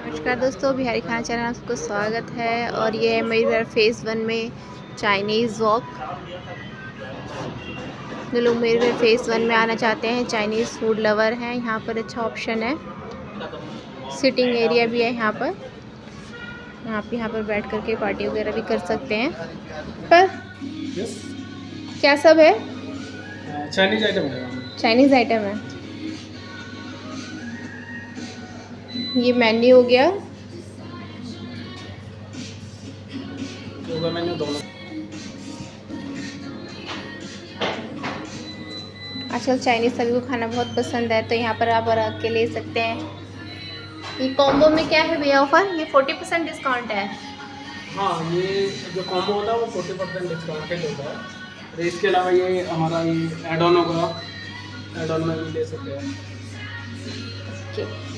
नमस्कार दोस्तों, बिहारी खाना चैनल में आपको स्वागत है। और ये है मेरी फेज़ 1 में चाइनीज़ वॉक। जो लोग मेरे फेज़ 1 में आना चाहते हैं, चाइनीज़ फूड लवर हैं, यहाँ पर अच्छा ऑप्शन है। सिटिंग एरिया भी है यहाँ पर। आप यहाँ पर बैठ करके पार्टी वगैरह भी कर सकते हैं। पर क्या सब है? चाइनीज आइटम है। चाइनीज़ आइटम है। ये मेन्यू हो गया। होगा मेन्यू दोनों। आजकल चाइनीज़ सभी को खाना बहुत पसंद है, तो यहाँ पर आप रख के ले सकते हैं। ये कॉम्बो में क्या है भैया ऑफर? ये 40% डिस्काउंट है। हाँ, ये जो कॉम्बो होता है वो 40% डिस्काउंटेड होता है। और इसके अलावा ये हमारा ये एड ऑन होगा, एड ऑन में भी ले सकते हैं। ओके।